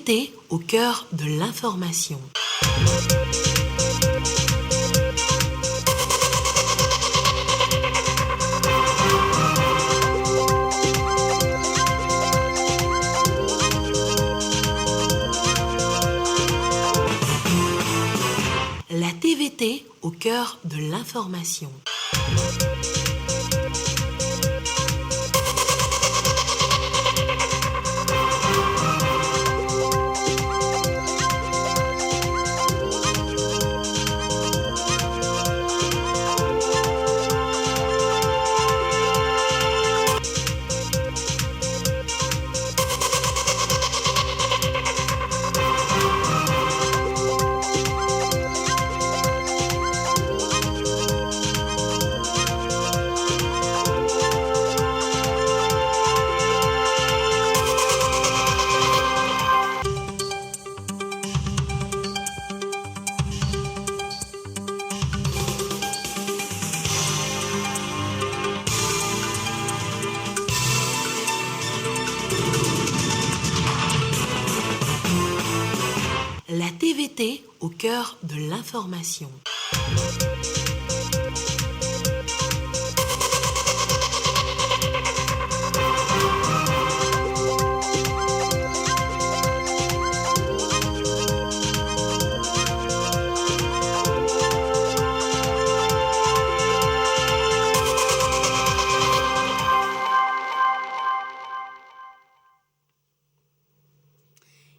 TVT au cœur de l'information. La TVT au cœur de l'information. La TVT au cœur de l'information.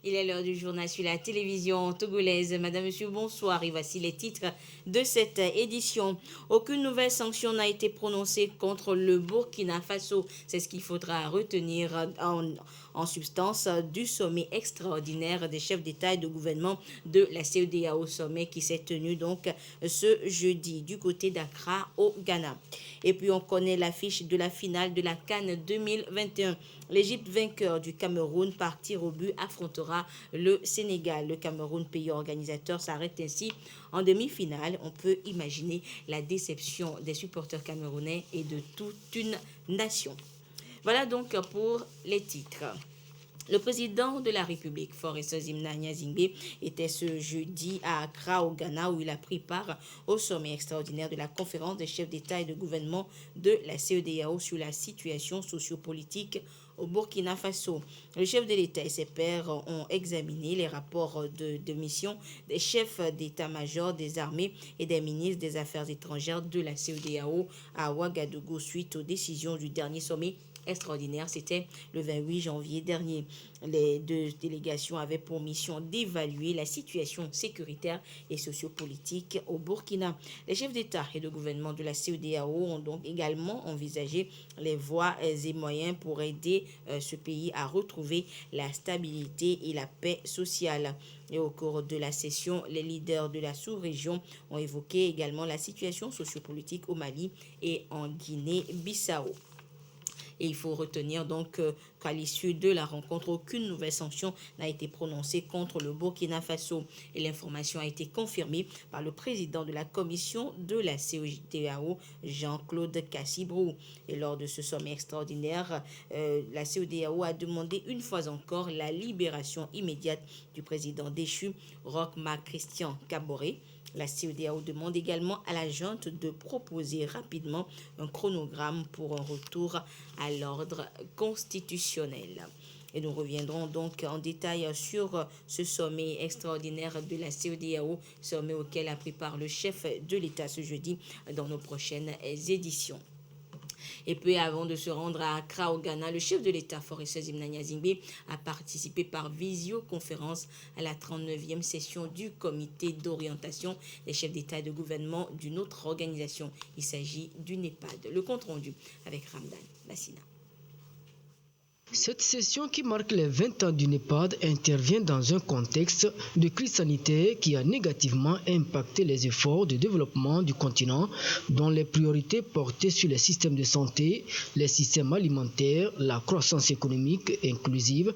Il est l'heure du journal sur la télévision togolaise. Madame, Monsieur, bonsoir. Et voici les titres de cette édition. Aucune nouvelle sanction n'a été prononcée contre le Burkina Faso. C'est ce qu'il faudra retenir en substance du sommet extraordinaire des chefs d'État et de gouvernement de la CEDEAO, sommet qui s'est tenu donc ce jeudi du côté d'Accra au Ghana. Et puis on connaît l'affiche de la finale de la CAN 2021. L'Égypte, vainqueur du Cameroun par tir au but, affrontera le Sénégal. Le Cameroun, pays organisateur, s'arrête ainsi en demi-finale. On peut imaginer la déception des supporters camerounais et de toute une nation. Voilà donc pour les titres. Le président de la République, Faure Gnassingbé, était ce jeudi à Accra, au Ghana, où il a pris part au sommet extraordinaire de la conférence des chefs d'État et de gouvernement de la CEDEAO sur la situation sociopolitique au Burkina Faso. Le chef de l'État et ses pairs ont examiné les rapports de mission des chefs d'état-major des armées et des ministres des Affaires étrangères de la CEDEAO à Ouagadougou suite aux décisions du dernier sommet extraordinaire. C'était le 28 janvier dernier. Les deux délégations avaient pour mission d'évaluer la situation sécuritaire et sociopolitique au Burkina. Les chefs d'État et de gouvernement de la CEDEAO ont donc également envisagé les voies et moyens pour aider ce pays à retrouver la stabilité et la paix sociale. Et au cours de la session, les leaders de la sous-région ont évoqué également la situation sociopolitique au Mali et en Guinée-Bissau. Et il faut retenir donc qu'à l'issue de la rencontre, aucune nouvelle sanction n'a été prononcée contre le Burkina Faso. Et l'information a été confirmée par le président de la commission de la CEDEAO, Jean-Claude Cassibrou. Et lors de ce sommet extraordinaire, la CEDEAO a demandé une fois encore la libération immédiate du président déchu, Roch Marc Christian Kaboré. La CEDEAO demande également à la junte de proposer rapidement un chronogramme pour un retour à l'ordre constitutionnel. Et nous reviendrons donc en détail sur ce sommet extraordinaire de la CEDEAO, sommet auquel a pris part le chef de l'État ce jeudi dans nos prochaines éditions. Et puis avant de se rendre à Accra au Ghana, le chef de l'État, Faure Gnassingbé, a participé par visioconférence à la 39e session du comité d'orientation des chefs d'État et de gouvernement d'une autre organisation. Il s'agit du NEPAD. Le compte rendu avec Ramdan Bassina. Cette session qui marque les 20 ans du NEPAD intervient dans un contexte de crise sanitaire qui a négativement impacté les efforts de développement du continent, dont les priorités portaient sur les systèmes de santé, les systèmes alimentaires, la croissance économique inclusive,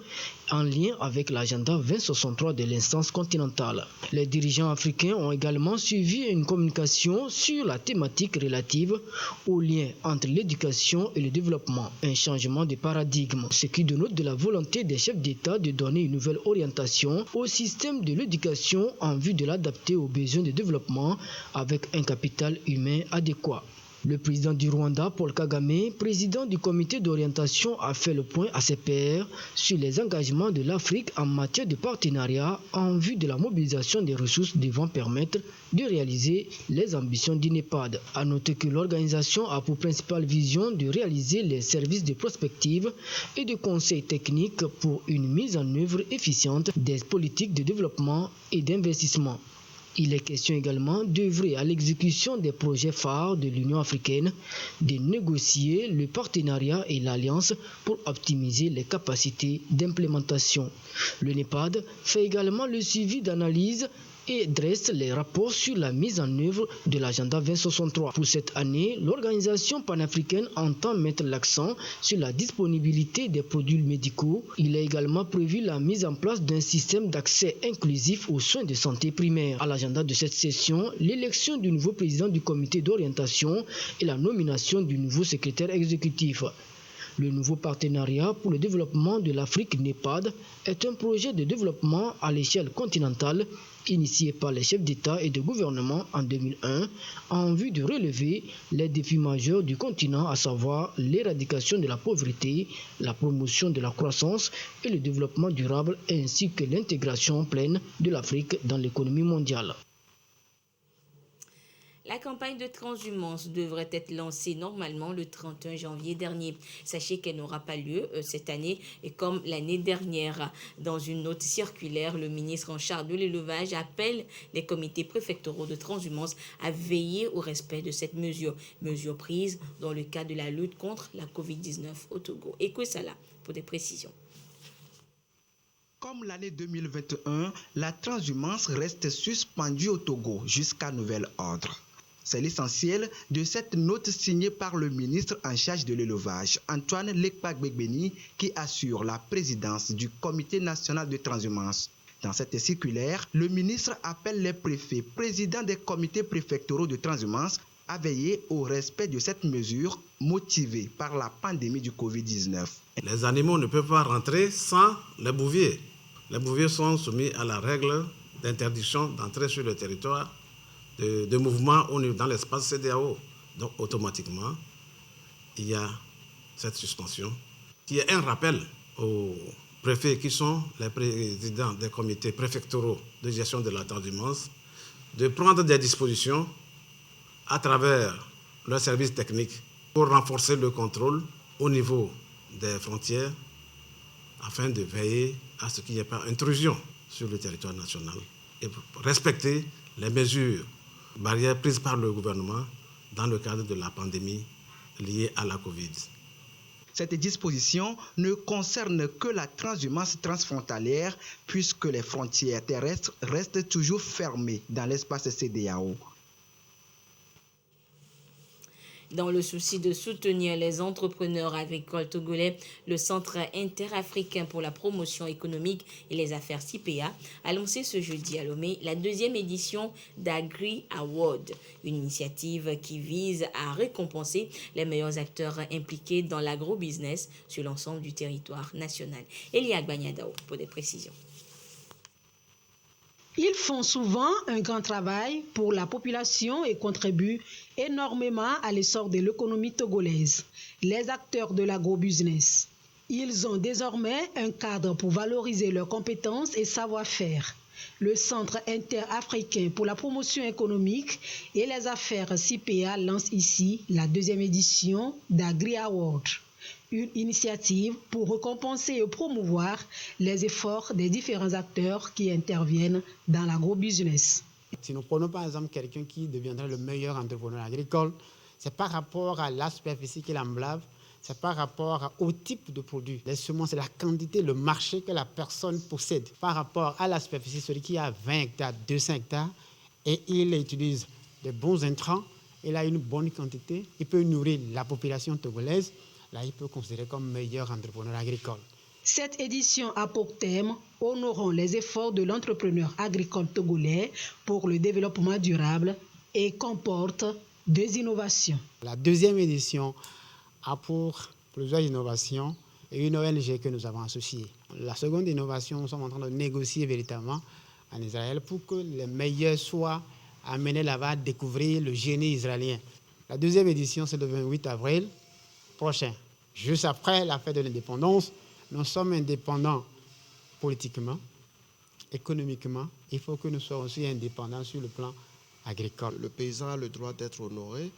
en lien avec l'agenda 2063 de l'instance continentale. Les dirigeants africains ont également suivi une communication sur la thématique relative au lien entre l'éducation et le développement, un changement de paradigme, ce qui dénote de la volonté des chefs d'État de donner une nouvelle orientation au système de l'éducation en vue de l'adapter aux besoins de développement avec un capital humain adéquat. Le président du Rwanda, Paul Kagame, président du comité d'orientation, a fait le point à ses pairs sur les engagements de l'Afrique en matière de partenariat en vue de la mobilisation des ressources devant permettre de réaliser les ambitions du NEPAD. A noter que l'organisation a pour principale vision de réaliser les services de prospective et de conseil technique pour une mise en œuvre efficiente des politiques de développement et d'investissement. Il est question également d'œuvrer à l'exécution des projets phares de l'Union africaine, de négocier le partenariat et l'alliance pour optimiser les capacités d'implémentation. Le NEPAD fait également le suivi d'analyse et dresse les rapports sur la mise en œuvre de l'agenda 2063. Pour cette année, l'organisation panafricaine entend mettre l'accent sur la disponibilité des produits médicaux. Il est également prévu la mise en place d'un système d'accès inclusif aux soins de santé primaires. À l'agenda de cette session, l'élection du nouveau président du comité d'orientation et la nomination du nouveau secrétaire exécutif. Le nouveau partenariat pour le développement de l'Afrique NEPAD est un projet de développement à l'échelle continentale initié par les chefs d'État et de gouvernement en 2001 en vue de relever les défis majeurs du continent, à savoir l'éradication de la pauvreté, la promotion de la croissance et le développement durable ainsi que l'intégration pleine de l'Afrique dans l'économie mondiale. La campagne de transhumance devrait être lancée normalement le 31 janvier dernier. Sachez qu'elle n'aura pas lieu cette année et comme l'année dernière. Dans une note circulaire, le ministre en charge de l'élevage appelle les comités préfectoraux de transhumance à veiller au respect de cette mesure. Mesure prise dans le cadre de la lutte contre la Covid-19 au Togo. Ekwe-Sala pour des précisions. Comme l'année 2021, la transhumance reste suspendue au Togo jusqu'à nouvel ordre. C'est l'essentiel de cette note signée par le ministre en charge de l'élevage, Antoine Lekpa-Gbegbeni, qui assure la présidence du Comité national de transhumance. Dans cette circulaire, le ministre appelle les préfets, présidents des comités préfectoraux de transhumance, à veiller au respect de cette mesure motivée par la pandémie du Covid-19. Les animaux ne peuvent pas rentrer sans les bouviers. Les bouviers sont soumis à la règle d'interdiction d'entrer sur le territoire de mouvement dans l'espace CEDEAO. Donc automatiquement, il y a cette suspension qui est un rappel aux préfets qui sont les présidents des comités préfectoraux de gestion de la transhumance de prendre des dispositions à travers leurs services techniques pour renforcer le contrôle au niveau des frontières afin de veiller à ce qu'il n'y ait pas intrusion sur le territoire national et respecter les mesures barrières prises par le gouvernement dans le cadre de la pandémie liée à la Covid. Cette disposition ne concerne que la transhumance transfrontalière puisque les frontières terrestres restent toujours fermées dans l'espace CEDEAO. Dans le souci de soutenir les entrepreneurs agricoles togolais, le Centre interafricain pour la promotion économique et les affaires CIPEA a lancé ce jeudi à Lomé la deuxième édition d'Agri Award, une initiative qui vise à récompenser les meilleurs acteurs impliqués dans l'agrobusiness sur l'ensemble du territoire national. Elia Gbanyadao pour des précisions. Ils font souvent un grand travail pour la population et contribuent énormément à l'essor de l'économie togolaise, les acteurs de l'agrobusiness. Ils ont désormais un cadre pour valoriser leurs compétences et savoir-faire. Le Centre interafricain pour la promotion économique et les affaires CIPEA lance ici la deuxième édition d'Agri Award, une initiative pour récompenser et promouvoir les efforts des différents acteurs qui interviennent dans l'agrobusiness. Si nous prenons par exemple quelqu'un qui deviendrait le meilleur entrepreneur agricole, c'est par rapport à la superficie qu'il emblave, c'est par rapport au type de produit. Les semences, c'est la quantité, le marché que la personne possède. Par rapport à la superficie, celui qui a 20 hectares, 200 hectares, et il utilise de bons intrants, il a une bonne quantité, il peut nourrir la population togolaise. Là, il peut considérer comme meilleur entrepreneur agricole. Cette édition a pour thème « Honorons les efforts de l'entrepreneur agricole togolais pour le développement durable » et comporte 2 innovations. La deuxième édition a pour plusieurs innovations. et une ONG que nous avons associée. La seconde innovation, nous sommes en train de négocier véritablement en Israël pour que les meilleurs soient amenés là-bas à découvrir le génie israélien. La deuxième édition, c'est le 28 avril prochain. Juste après la fête de l'indépendance, nous sommes indépendants politiquement, économiquement. Il faut que nous soyons aussi indépendants sur le plan agricole. Le paysan a le droit d'être honoré.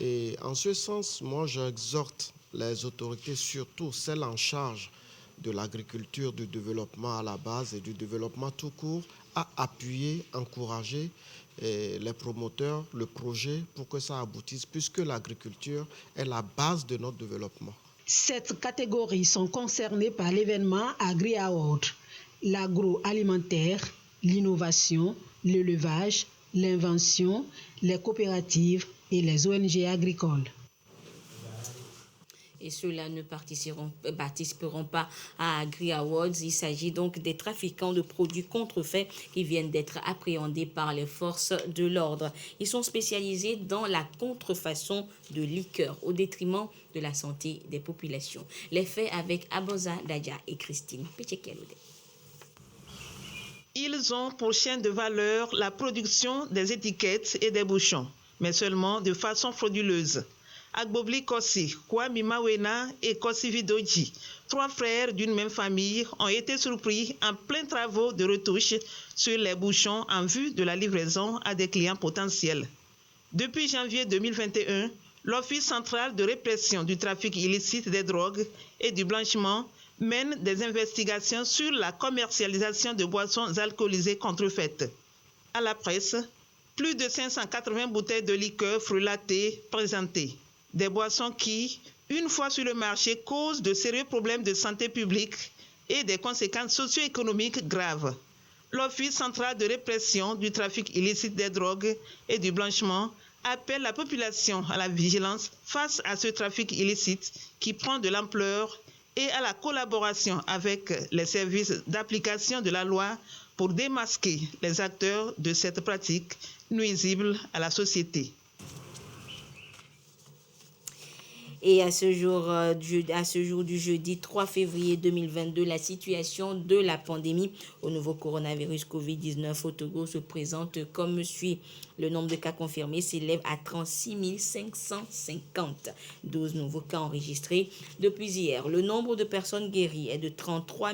Et en ce sens, moi, j'exhorte les autorités, surtout celles en charge de l'agriculture, du développement à la base et du développement tout court, à appuyer, encourager les promoteurs, le projet pour que ça aboutisse, puisque l'agriculture est la base de notre développement. 7 catégories sont concernées par l'événement Agri-Award: l'agroalimentaire, l'innovation, l'élevage, l'invention, les coopératives et les ONG agricoles. Et ceux-là ne participeront pas à Agri Awards. Il s'agit donc des trafiquants de produits contrefaits qui viennent d'être appréhendés par les forces de l'ordre. Ils sont spécialisés dans la contrefaçon de liqueurs au détriment de la santé des populations. Les faits avec Abosa Dadia et Christine Pichekeloude. Ils ont pour chaîne de valeur la production des étiquettes et des bouchons, mais seulement de façon frauduleuse. Agbobli Kossi, Kwame Mawena et Kossi Vidoji, 3 frères d'une même famille, ont été surpris en plein travaux de retouche sur les bouchons en vue de la livraison à des clients potentiels. Depuis janvier 2021, l'Office central de répression du trafic illicite des drogues et du blanchiment mène des investigations sur la commercialisation de boissons alcoolisées contrefaites. À la presse, plus de 580 bouteilles de liqueur frulatée présentées. Des boissons qui, une fois sur le marché, causent de sérieux problèmes de santé publique et des conséquences socio-économiques graves. L'Office central de répression du trafic illicite des drogues et du blanchiment appelle la population à la vigilance face à ce trafic illicite qui prend de l'ampleur et à la collaboration avec les services d'application de la loi pour démasquer les acteurs de cette pratique nuisible à la société. Et à ce jour du jeudi 3 février 2022, la situation de la pandémie au nouveau coronavirus Covid-19 au Togo se présente comme suit. Le nombre de cas confirmés s'élève à 36 550. 12 nouveaux cas enregistrés depuis hier. Le nombre de personnes guéries est de 33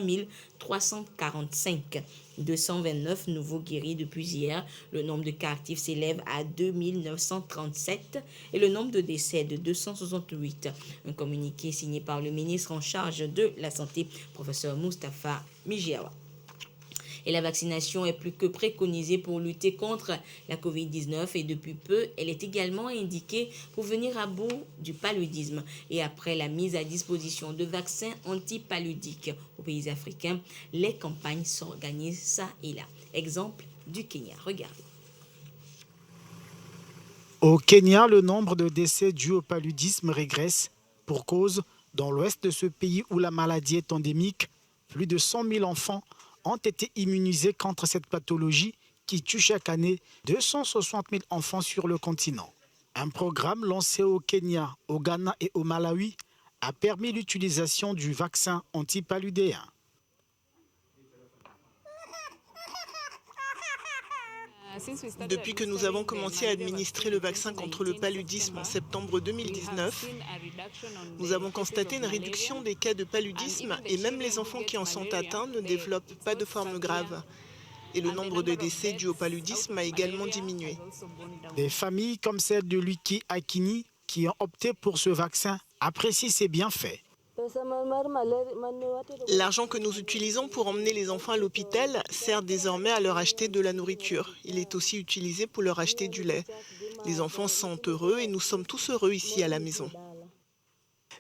345. 229 nouveaux guéris depuis hier. Le nombre de cas actifs s'élève à 2937 et le nombre de décès de 268. Un communiqué signé par le ministre en charge de la Santé, professeur Moustapha Mijiawa. Et la vaccination est plus que préconisée pour lutter contre la Covid-19 et depuis peu, elle est également indiquée pour venir à bout du paludisme. Et après la mise à disposition de vaccins antipaludiques aux pays africains, les campagnes s'organisent ça et là. Exemple du Kenya, regardez. Au Kenya, le nombre de décès dus au paludisme régresse pour cause dans l'ouest de ce pays où la maladie est endémique. Plus de 100 000 enfants ont été immunisés contre cette pathologie qui tue chaque année 260 000 enfants sur le continent. Un programme lancé au Kenya, au Ghana et au Malawi a permis l'utilisation du vaccin antipaludéen. Depuis que nous avons commencé à administrer le vaccin contre le paludisme en septembre 2019, nous avons constaté une réduction des cas de paludisme et même les enfants qui en sont atteints ne développent pas de forme grave. Et le nombre de décès dus au paludisme a également diminué. Des familles comme celle de Luki Akini qui ont opté pour ce vaccin apprécient ses bienfaits. L'argent que nous utilisons pour emmener les enfants à l'hôpital sert désormais à leur acheter de la nourriture. Il est aussi utilisé pour leur acheter du lait. Les enfants sont heureux et nous sommes tous heureux ici à la maison.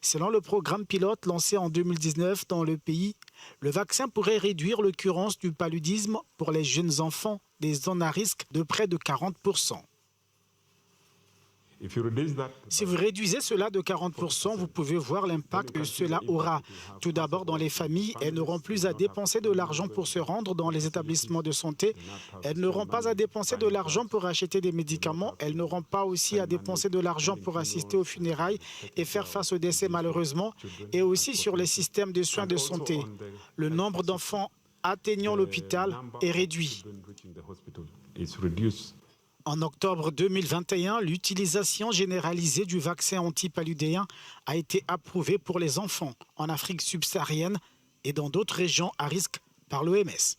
Selon le programme pilote lancé en 2019 dans le pays, le vaccin pourrait réduire l'occurrence du paludisme pour les jeunes enfants des zones à risque de près de 40%. Si vous réduisez cela de 40%, vous pouvez voir l'impact que cela aura. Tout d'abord, dans les familles, elles n'auront plus à dépenser de l'argent pour se rendre dans les établissements de santé. Elles n'auront pas à dépenser de l'argent pour acheter des médicaments. Elles n'auront pas aussi à dépenser de l'argent pour assister aux funérailles et faire face aux décès malheureusement. Et aussi sur les systèmes de soins de santé. Le nombre d'enfants atteignant l'hôpital est réduit. En octobre 2021, l'utilisation généralisée du vaccin antipaludéen a été approuvée pour les enfants en Afrique subsaharienne et dans d'autres régions à risque par l'OMS.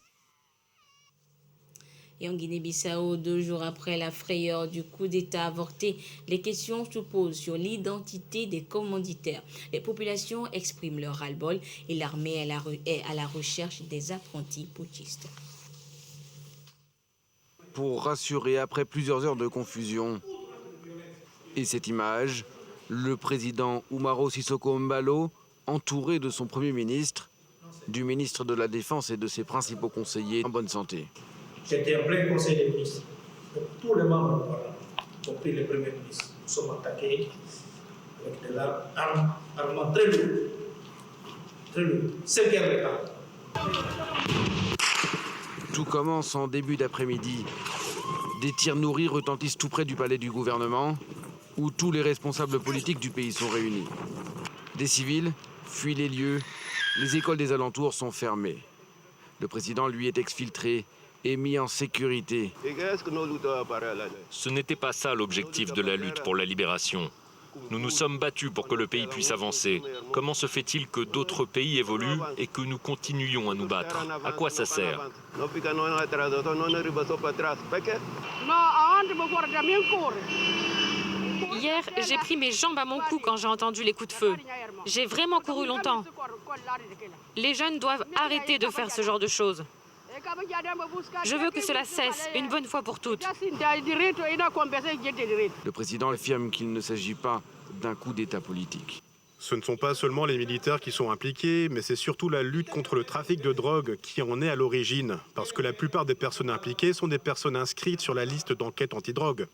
Et en Guinée-Bissau, 2 jours après la frayeur du coup d'État avorté, les questions se posent sur l'identité des commanditaires. Les populations expriment leur ras-le-bol et l'armée est à la recherche des apprentis putschistes. Pour rassurer après plusieurs heures de confusion. Et cette image, le président Umaro Sissoco Embalo, entouré de son Premier ministre, du ministre de la Défense et de ses principaux conseillers en bonne santé. J'étais en plein conseil des ministres. Donc, tous les membres, y compris le Premier ministre, nous sommes attaqués avec des armements très lourds. Très lourds. 5 heures de temps. Tout commence en début d'après-midi. Des tirs nourris retentissent tout près du palais du gouvernement, où tous les responsables politiques du pays sont réunis. Des civils fuient les lieux, les écoles des alentours sont fermées. Le président, lui, est exfiltré et mis en sécurité. Ce n'était pas ça l'objectif de la lutte pour la libération. Nous nous sommes battus pour que le pays puisse avancer. Comment se fait-il que d'autres pays évoluent et que nous continuions à nous battre? À quoi ça sert? Hier, j'ai pris mes jambes à mon cou quand j'ai entendu les coups de feu. J'ai vraiment couru longtemps. Les jeunes doivent arrêter de faire ce genre de choses. Je veux que cela cesse, une bonne fois pour toutes. Le président affirme qu'il ne s'agit pas d'un coup d'État politique. Ce ne sont pas seulement les militaires qui sont impliqués, mais c'est surtout la lutte contre le trafic de drogue qui en est à l'origine. Parce que la plupart des personnes impliquées sont des personnes inscrites sur la liste d'enquête antidrogue.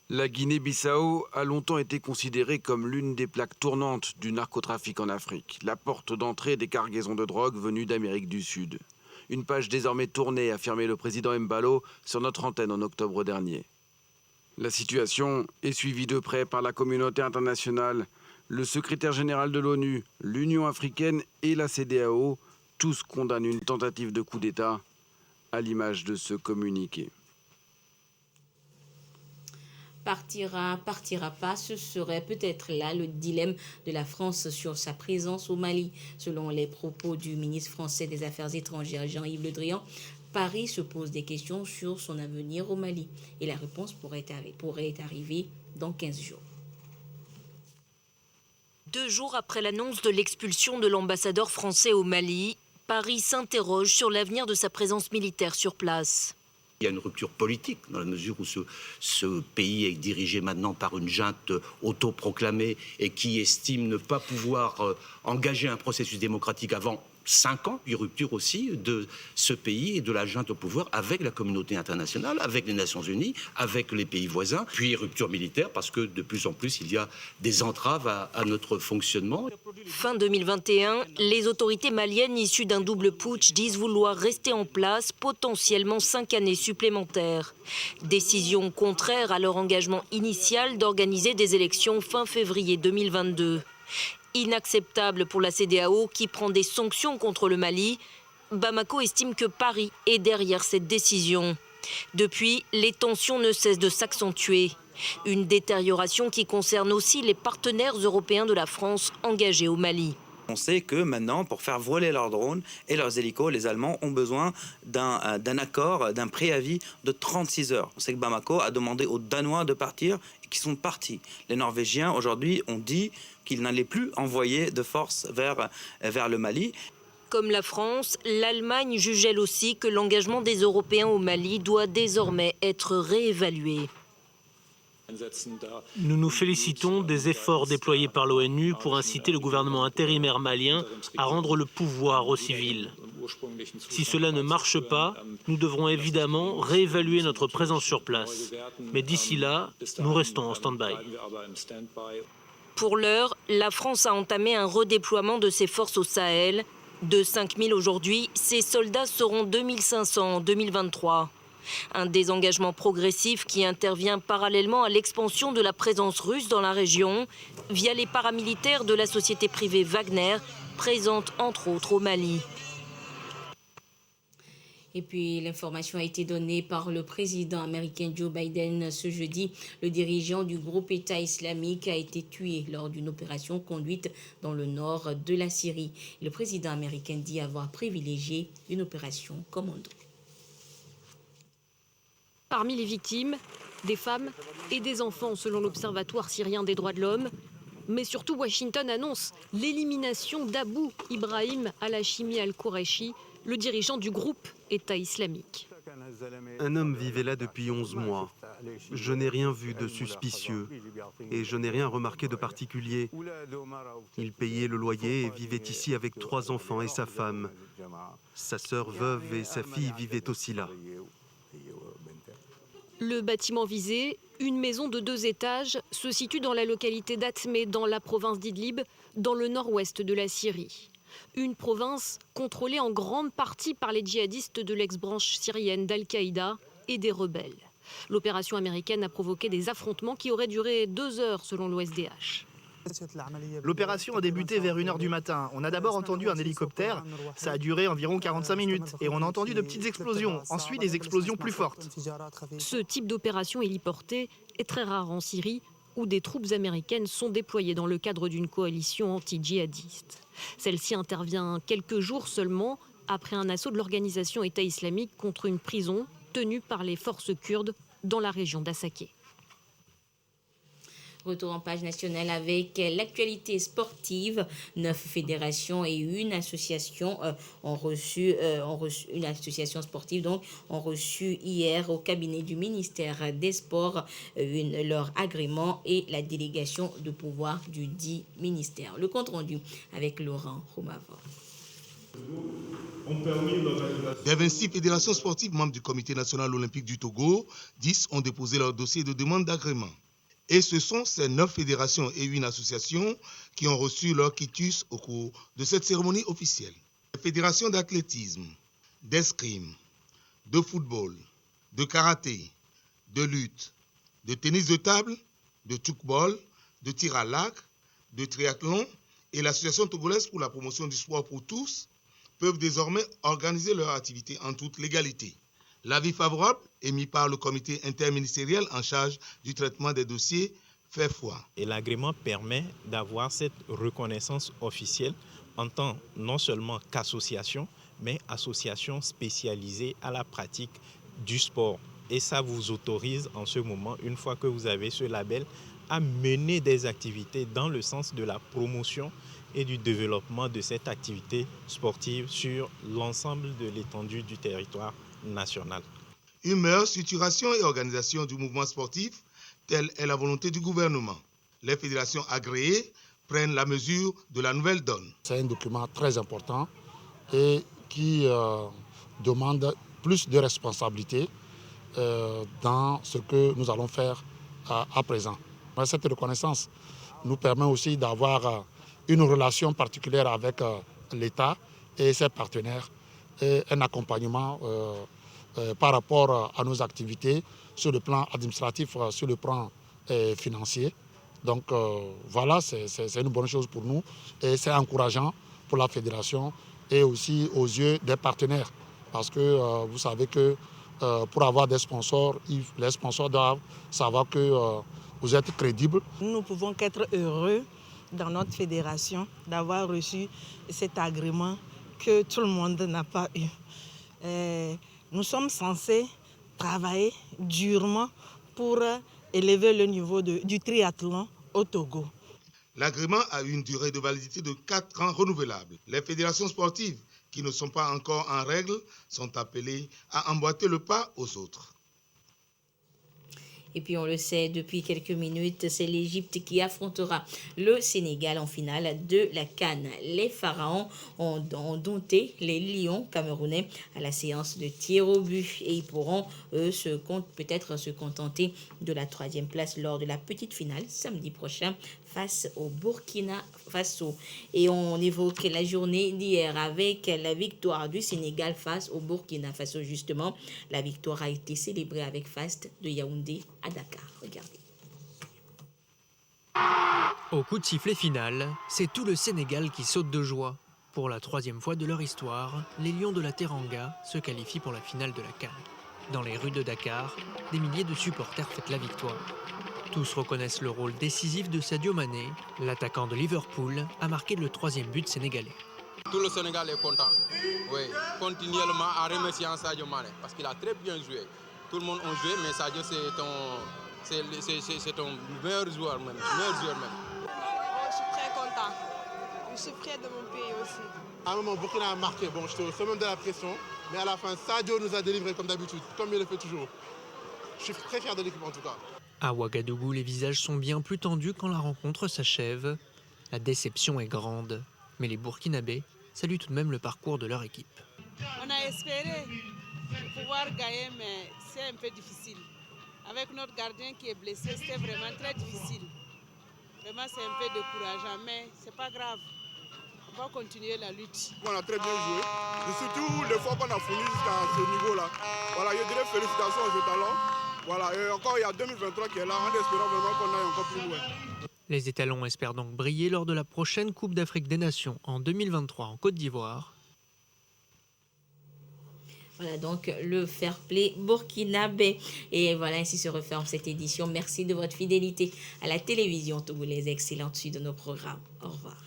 La Guinée-Bissau a longtemps été considérée comme l'une des plaques tournantes du narcotrafic en Afrique, la porte d'entrée des cargaisons de drogue venues d'Amérique du Sud. Une page désormais tournée, a affirmé le président Embalo sur notre antenne en octobre dernier. La situation est suivie de près par la communauté internationale, le secrétaire général de l'ONU, l'Union africaine et la CEDEAO. Tous condamnent une tentative de coup d'État, à l'image de ce communiqué. Partira pas, ce serait peut-être là le dilemme de la France sur sa présence au Mali. Selon les propos du ministre français des Affaires étrangères Jean-Yves Le Drian, Paris se pose des questions sur son avenir au Mali. Et la réponse pourrait arriver dans 15 jours. 2 jours après l'annonce de l'expulsion de l'ambassadeur français au Mali, Paris s'interroge sur l'avenir de sa présence militaire sur place. Il y a une rupture politique dans la mesure où ce pays est dirigé maintenant par une junte autoproclamée et qui estime ne pas pouvoir engager un processus démocratique avant 5 ans, puis rupture aussi de ce pays et de la junte au pouvoir avec la communauté internationale, avec les Nations Unies, avec les pays voisins, puis rupture militaire parce que de plus en plus il y a des entraves à notre fonctionnement. Fin 2021, les autorités maliennes issues d'un double putsch disent vouloir rester en place potentiellement 5 années supplémentaires. Décision contraire à leur engagement initial d'organiser des élections fin février 2022. Inacceptable pour la CEDEAO qui prend des sanctions contre le Mali, Bamako estime que Paris est derrière cette décision. Depuis, les tensions ne cessent de s'accentuer. Une détérioration qui concerne aussi les partenaires européens de la France engagés au Mali. On sait que maintenant, pour faire voler leurs drones et leurs hélicos, les Allemands ont besoin d'un accord, d'un préavis de 36 heures. On sait que Bamako a demandé aux Danois de partir et qu'ils sont partis. Les Norvégiens, aujourd'hui, ont dit qu'ils n'allaient plus envoyer de forces vers le Mali. Comme la France, l'Allemagne juge elle aussi que l'engagement des Européens au Mali doit désormais être réévalué. Nous nous félicitons des efforts déployés par l'ONU pour inciter le gouvernement intérimaire malien à rendre le pouvoir aux civils. Si cela ne marche pas, nous devrons évidemment réévaluer notre présence sur place. Mais d'ici là, nous restons en stand-by. Pour l'heure, la France a entamé un redéploiement de ses forces au Sahel. De 5 000 aujourd'hui, ces soldats seront 2 500 en 2023. Un désengagement progressif qui intervient parallèlement à l'expansion de la présence russe dans la région via les paramilitaires de la société privée Wagner, présente entre autres au Mali. Et puis, l'information a été donnée par le président américain Joe Biden ce jeudi. Le dirigeant du groupe État islamique a été tué lors d'une opération conduite dans le nord de la Syrie. Le président américain dit avoir privilégié une opération commando. Parmi les victimes, des femmes et des enfants selon l'Observatoire syrien des droits de l'homme. Mais surtout, Washington annonce l'élimination d'Abou Ibrahim al-Hashimi al-Quraishi, le dirigeant du groupe État islamique. Un homme vivait là depuis 11 mois. Je n'ai rien vu de suspicieux et je n'ai rien remarqué de particulier. Il payait le loyer et vivait ici avec 3 enfants et sa femme. Sa sœur veuve et sa fille vivaient aussi là. Le bâtiment visé, une maison de 2 étages, se situe dans la localité d'Atmé, dans la province d'Idlib, dans le nord-ouest de la Syrie. Une province contrôlée en grande partie par les djihadistes de l'ex-branche syrienne d'Al-Qaïda et des rebelles. L'opération américaine a provoqué des affrontements qui auraient duré 2 heures selon l'OSDH. L'opération a débuté vers 1h du matin. On a d'abord entendu un hélicoptère, ça a duré environ 45 minutes. Et on a entendu de petites explosions, ensuite des explosions plus fortes. Ce type d'opération héliportée est très rare en Syrie, où des troupes américaines sont déployées dans le cadre d'une coalition anti-djihadiste. Celle-ci intervient quelques jours seulement après un assaut de l'organisation État islamique contre une prison tenue par les forces kurdes dans la région d'Assaké. Retour en page nationale avec l'actualité sportive. 9 fédérations et une association ont reçu une association sportive ont reçu hier au cabinet du ministère des Sports leur agrément et la délégation de pouvoir du dit ministère. Le compte rendu avec Laurent Romavor. Des 26 fédérations sportives membres du Comité national olympique du Togo, 10 ont déposé leur dossier de demande d'agrément. Et ce sont ces 9 fédérations et une association qui ont reçu leur quitus au cours de cette cérémonie officielle. Les fédérations d'athlétisme, d'escrime, de football, de karaté, de lutte, de tennis de table, de tchoukball, de tir à l'arc, de triathlon et l'association togolaise pour la promotion du sport pour tous peuvent désormais organiser leur activité en toute légalité. L'avis favorable émis par le comité interministériel en charge du traitement des dossiers fait foi. Et l'agrément permet d'avoir cette reconnaissance officielle en tant non seulement qu'association, mais association spécialisée à la pratique du sport. Et ça vous autorise en ce moment, une fois que vous avez ce label, à mener des activités dans le sens de la promotion et du développement de cette activité sportive sur l'ensemble de l'étendue du territoire national. Une meilleure structuration et organisation du mouvement sportif, telle est la volonté du gouvernement. Les fédérations agréées prennent la mesure de la nouvelle donne. C'est un document très important et qui demande plus de responsabilité dans ce que nous allons faire à présent. Cette reconnaissance nous permet aussi d'avoir une relation particulière avec l'État et ses partenaires et un accompagnement par rapport à nos activités sur le plan administratif, sur le plan financier. Donc voilà, c'est une bonne chose pour nous et c'est encourageant pour la fédération et aussi aux yeux des partenaires. Parce que vous savez que pour avoir des sponsors, les sponsors doivent savoir que vous êtes crédible. Nous ne pouvons qu'être heureux dans notre fédération d'avoir reçu cet agrément que tout le monde n'a pas eu. Nous sommes censés travailler durement pour élever le niveau du triathlon au Togo. L'agrément a une durée de validité de 4 ans renouvelable. Les fédérations sportives qui ne sont pas encore en règle sont appelées à emboîter le pas aux autres. Et puis on le sait, depuis quelques minutes, c'est l'Égypte qui affrontera le Sénégal en finale de la CAN. Les Pharaons ont dompté les Lions camerounais à la séance de tir au but et ils pourront peut-être se contenter de la 3e place lors de la petite finale samedi prochain face au Burkina Faso. Et on évoque la journée d'hier avec la victoire du Sénégal face au Burkina Faso. Justement, la victoire a été célébrée avec faste de Yaoundé à Dakar. Regardez. Au coup de sifflet final, c'est tout le Sénégal qui saute de joie. Pour la 3e fois de leur histoire, les Lions de la Teranga se qualifient pour la finale de la CAN. Dans les rues de Dakar, des milliers de supporters fêtent la victoire. Tous reconnaissent le rôle décisif de Sadio Mané. L'attaquant de Liverpool a marqué le 3e but sénégalais. Tout le Sénégal est content. Oui, continuellement en remerciant Sadio Mané parce qu'il a très bien joué. Tout le monde a joué, mais Sadio c'est ton meilleur joueur même. Je suis très content. Je suis fier de mon pays aussi. À un moment, Burkina a marqué. Bon, j'étais au sommet de la pression, mais à la fin, Sadio nous a délivré comme d'habitude, comme il le fait toujours. Je suis très fier de l'équipe en tout cas. À Ouagadougou, les visages sont bien plus tendus quand la rencontre s'achève. La déception est grande, mais les Burkinabés saluent tout de même le parcours de leur équipe. On a espéré pouvoir gagner, mais c'est un peu difficile. Avec notre gardien qui est blessé, c'était vraiment très difficile. Vraiment, c'est un peu décourageant, mais c'est pas grave. On va continuer la lutte. On a très bien joué, et surtout l'effort qu'on a fourni jusqu'à ce niveau-là. Voilà, je dirais félicitations aux étalons. Voilà, et encore il y a 2023 qui est là, en espérant vraiment qu'on aille encore plus loin. Les étalons espèrent donc briller lors de la prochaine Coupe d'Afrique des Nations en 2023 en Côte d'Ivoire. Voilà donc le fair play burkinabé. Et voilà, ainsi se referme cette édition. Merci de votre fidélité à la télévision togolaise. Excellente suite de nos programmes. Au revoir.